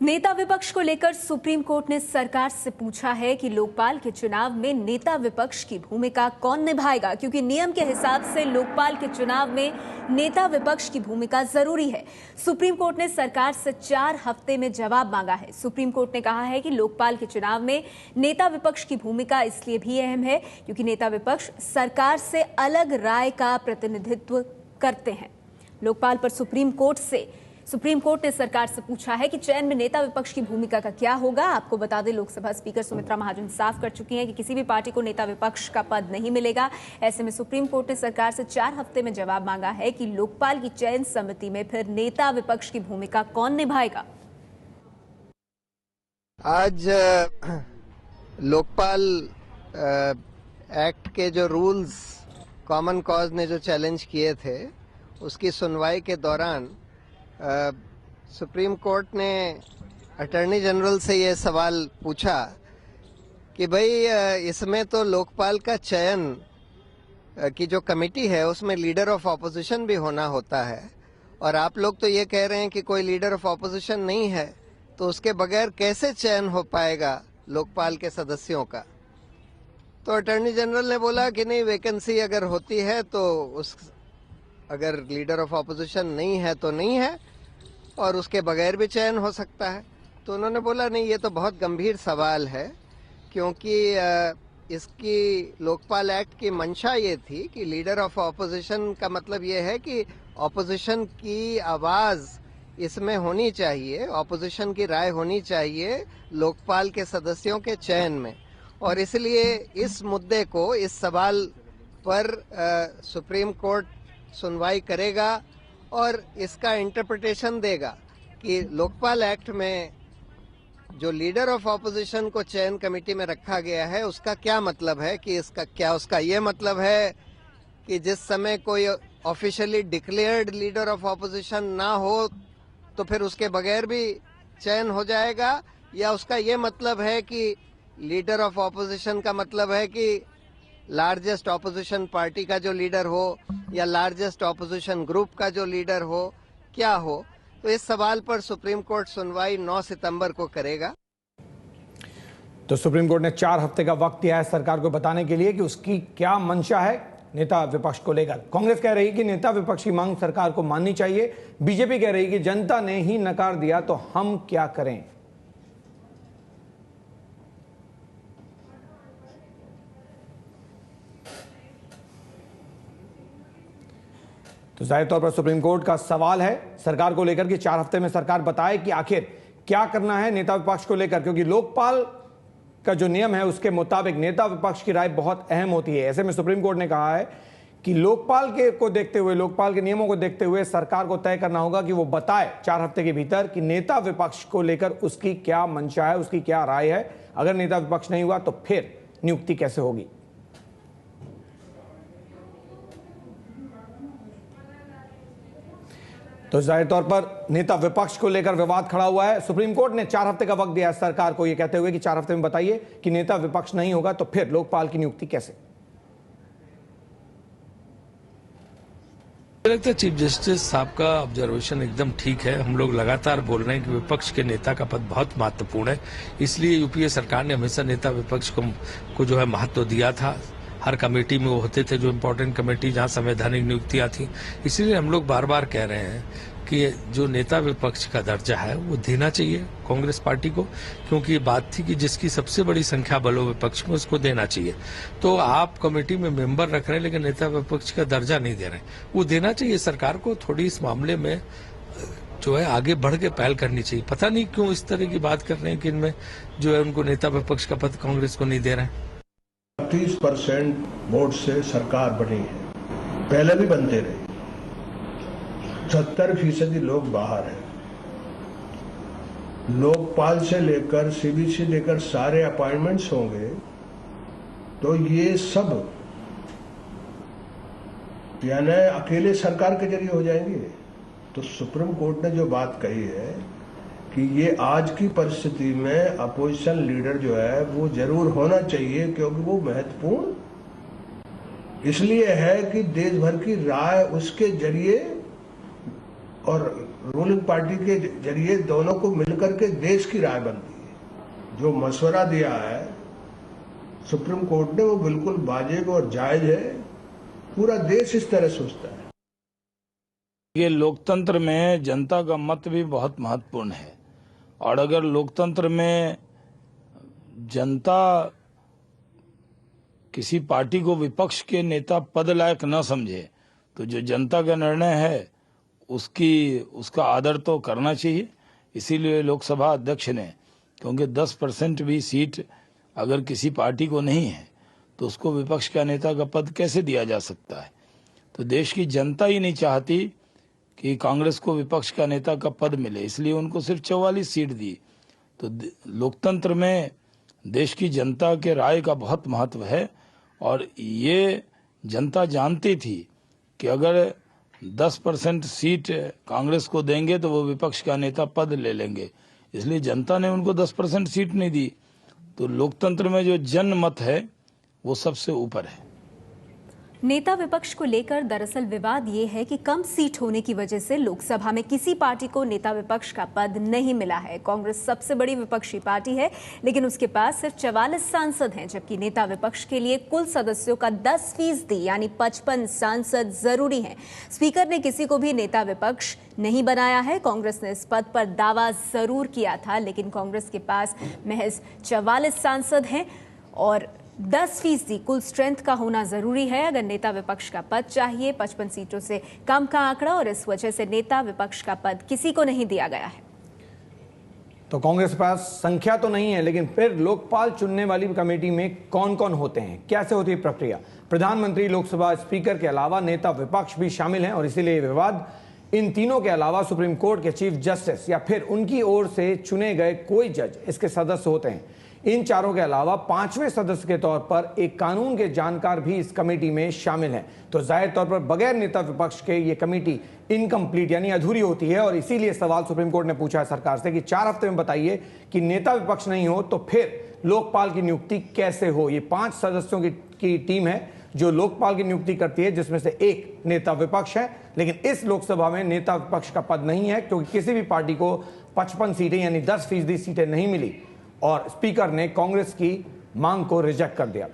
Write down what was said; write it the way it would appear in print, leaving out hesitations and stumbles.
नेता विपक्ष को लेकर सुप्रीम कोर्ट ने सरकार से पूछा है कि लोकपाल के चुनाव में नेता विपक्ष की भूमिका कौन निभाएगा, क्योंकि नियम के हिसाब से लोकपाल के चुनाव में नेता विपक्ष की भूमिका जरूरी है। सुप्रीम कोर्ट ने सरकार से 4 हफ्ते में जवाब मांगा है। सुप्रीम कोर्ट ने कहा है कि लोकपाल के चुनाव में नेता विपक्ष की भूमिका इसलिए भी अहम है क्योंकि नेता विपक्ष सरकार से अलग राय का प्रतिनिधित्व करते हैं। लोकपाल पर सुप्रीम कोर्ट ने सरकार से पूछा है कि चयन में नेता विपक्ष की भूमिका का क्या होगा। आपको बता दें, लोकसभा स्पीकर सुमित्रा महाजन साफ कर चुकी हैं कि किसी भी पार्टी को नेता विपक्ष का पद नहीं मिलेगा। ऐसे में सुप्रीम कोर्ट ने सरकार से 4 हफ्ते में जवाब मांगा है कि लोकपाल की चयन समिति में फिर नेता विपक्ष की भूमिका कौन निभाएगा। आज लोकपाल एक्ट के जो रूल्स कॉमन कॉज ने जो चैलेंज किए थे, उसकी सुनवाई के दौरान सुप्रीम कोर्ट ने अटॉर्नी जनरल से ये सवाल पूछा कि भाई इसमें तो लोकपाल का चयन की जो कमेटी है उसमें लीडर ऑफ ऑपोजिशन भी होना होता है, और आप लोग तो ये कह रहे हैं कि कोई लीडर ऑफ ऑपोजिशन नहीं है, तो उसके बगैर कैसे चयन हो पाएगा लोकपाल के सदस्यों का। तो अटॉर्नी जनरल ने बोला कि नहीं, वैकेंसी अगर होती है तो अगर लीडर ऑफ ऑपोजिशन नहीं है तो नहीं है, और उसके बगैर भी चयन हो सकता है। तो उन्होंने बोला नहीं, ये तो बहुत गंभीर सवाल है, क्योंकि इसकी लोकपाल एक्ट की मंशा ये थी कि लीडर ऑफ ऑपोजिशन का मतलब ये है कि ऑपोजिशन की आवाज इसमें होनी चाहिए, ऑपोजिशन की राय होनी चाहिए लोकपाल के सदस्यों के चयन में। और इसलिए इस मुद्दे को, इस सवाल पर सुप्रीम कोर्ट सुनवाई करेगा और इसका इंटरप्रिटेशन देगा कि लोकपाल एक्ट में जो लीडर ऑफ ऑपोजिशन को चयन कमेटी में रखा गया है उसका क्या मतलब है। कि उसका ये मतलब है कि जिस समय कोई officially declared leader of opposition ना हो तो फिर उसके बगैर भी चयन हो जाएगा, या उसका ये मतलब है कि लीडर ऑफ ऑपोजिशन का मतलब है कि लार्जेस्ट ऑपोजिशन पार्टी का जो लीडर हो या लार्जेस्ट ऑपोजिशन ग्रुप का जो लीडर हो, क्या हो। तो इस सवाल पर सुप्रीम कोर्ट सुनवाई 9 सितंबर को करेगा। तो सुप्रीम कोर्ट ने 4 हफ्ते का वक्त दिया है सरकार को बताने के लिए कि उसकी क्या मंशा है नेता विपक्ष को लेकर। कांग्रेस कह रही कि नेता विपक्ष की मांग सरकार को माननी चाहिए। बीजेपी कह रही कि जनता ने ही नकार दिया तो हम क्या करें। तो जाहिर तौर पर सुप्रीम कोर्ट का सवाल है सरकार को लेकर कि 4 हफ्ते में सरकार बताए कि आखिर क्या करना है नेता विपक्ष को लेकर, क्योंकि लोकपाल का जो नियम है उसके मुताबिक नेता विपक्ष की राय बहुत अहम होती है। ऐसे में सुप्रीम कोर्ट ने कहा है कि लोकपाल के नियमों को देखते हुए सरकार को तय करना होगा कि वो बताए 4 हफ्ते के भीतर कि नेता विपक्ष को लेकर उसकी क्या मंशा है, उसकी क्या राय है। अगर नेता विपक्ष नहीं हुआ तो फिर नियुक्ति कैसे होगी। तो जाहिर तौर पर नेता विपक्ष को लेकर विवाद खड़ा हुआ है। सुप्रीम कोर्ट ने 4 हफ्ते का वक्त दिया है सरकार को, यह कहते हुए कि 4 हफ्ते में बताइए कि नेता विपक्ष नहीं होगा तो फिर लोकपाल की नियुक्ति कैसे। मुझे लगता है चीफ जस्टिस साहब का ऑब्जर्वेशन एकदम ठीक है। हम लोग लगातार बोल रहे हैं कि विपक्ष के नेता का पद बहुत महत्वपूर्ण है, इसलिए यूपीए सरकार ने हमेशा नेता विपक्ष को जो है महत्व दिया था। हर कमेटी में वो होते थे जो इम्पोर्टेंट कमेटी जहां संवैधानिक नियुक्तियां थी। इसीलिए हम लोग बार बार कह रहे हैं कि जो नेता विपक्ष का दर्जा है वो देना चाहिए कांग्रेस पार्टी को, क्योंकि ये बात थी कि जिसकी सबसे बड़ी संख्या बल हो विपक्ष में उसको देना चाहिए। तो आप कमेटी में मेंबर रख रहे हैं लेकिन नेता विपक्ष का दर्जा नहीं दे रहे, वो देना चाहिए सरकार को। थोड़ी इस मामले में जो है आगे बढ़ के पहल करनी चाहिए। पता नहीं क्यों इस तरह की बात कर रहे हैं कि इनमें जो है उनको नेता विपक्ष का पद कांग्रेस को नहीं दे रहे हैं। 30% वोट से सरकार बनी है, पहले भी बनते रहे। 70% लोग बाहर हैं। लोकपाल से लेकर सीबीसी लेकर सारे अपॉइंटमेंट्स होंगे, तो ये सब यानी अकेले सरकार के जरिए हो जाएंगे। तो सुप्रीम कोर्ट ने जो बात कही है कि ये आज की परिस्थिति में अपोजिशन लीडर जो है वो जरूर होना चाहिए, क्योंकि वो महत्वपूर्ण इसलिए है कि देश भर की राय उसके जरिए और रूलिंग पार्टी के जरिए दोनों को मिलकर के देश की राय बनती है। जो मशवरा दिया है सुप्रीम कोर्ट ने वो बिल्कुल वाजिब और जायज है। पूरा देश इस तरह सोचता है। ये लोकतंत्र में जनता का मत भी बहुत महत्वपूर्ण है, और अगर लोकतंत्र में जनता किसी पार्टी को विपक्ष के नेता पद लायक न समझे तो जो जनता का निर्णय है उसका आदर तो करना चाहिए। इसीलिए लोकसभा अध्यक्ष ने, क्योंकि 10% भी सीट अगर किसी पार्टी को नहीं है तो उसको विपक्ष का नेता का पद कैसे दिया जा सकता है। तो देश की जनता ही नहीं चाहती कि कांग्रेस को विपक्ष का नेता का पद मिले, इसलिए उनको सिर्फ 44 सीट दी। तो लोकतंत्र में देश की जनता के राय का बहुत महत्व है, और ये जनता जानती थी कि अगर 10% सीट कांग्रेस को देंगे तो वो विपक्ष का नेता पद ले लेंगे, इसलिए जनता ने उनको 10% सीट नहीं दी। तो लोकतंत्र में जो जनमत है वो सबसे ऊपर है। नेता विपक्ष को लेकर दरअसल विवाद ये है कि कम सीट होने की वजह से लोकसभा में किसी पार्टी को नेता विपक्ष का पद नहीं मिला है। कांग्रेस सबसे बड़ी विपक्षी पार्टी है, लेकिन उसके पास सिर्फ 44 सांसद हैं, जबकि नेता विपक्ष के लिए कुल सदस्यों का 10% यानी 55 सांसद जरूरी हैं। स्पीकर ने किसी को भी नेता विपक्ष नहीं बनाया है। कांग्रेस ने इस पद पर दावा जरूर किया था, लेकिन कांग्रेस के पास महज 44 सांसद हैं और 10% कुल स्ट्रेंथ का होना जरूरी है अगर नेता विपक्ष का पद चाहिए। 55 सीटों से कम का आंकड़ा, और इस वजह से नेता विपक्ष का पद किसी को नहीं दिया गया है। तो कांग्रेस के पास संख्या तो नहीं है, लेकिन फिर लोकपाल चुनने वाली कमेटी में कौन कौन होते हैं, कैसे होती है प्रक्रिया। प्रधानमंत्री, लोकसभा स्पीकर के अलावा नेता विपक्ष भी शामिल हैं, और इसीलिए विवाद इन तीनों के अलावा सुप्रीम कोर्ट के चीफ जस्टिस या फिर उनकी ओर से चुने गए कोई जज इसके सदस्य होते हैं। इन चारों के अलावा 5वें सदस्य के तौर पर एक कानून के जानकार भी इस कमेटी में शामिल हैं। तो जाहिर तौर पर बगैर नेता विपक्ष के ये कमेटी इनकम्प्लीट यानी अधूरी होती है, और इसीलिए सवाल सुप्रीम कोर्ट ने पूछा है सरकार से कि 4 हफ्ते में बताइए कि नेता विपक्ष नहीं हो तो फिर लोकपाल की नियुक्ति कैसे हो। ये 5 सदस्यों की टीम है जो लोकपाल की नियुक्ति करती है, जिसमें से एक नेता विपक्ष है, लेकिन इस लोकसभा में नेता विपक्ष का पद नहीं है, क्योंकि किसी भी पार्टी को 55 सीटें यानी 10% सीटें नहीं मिली, और स्पीकर ने कांग्रेस की मांग को रिजेक्ट कर दिया।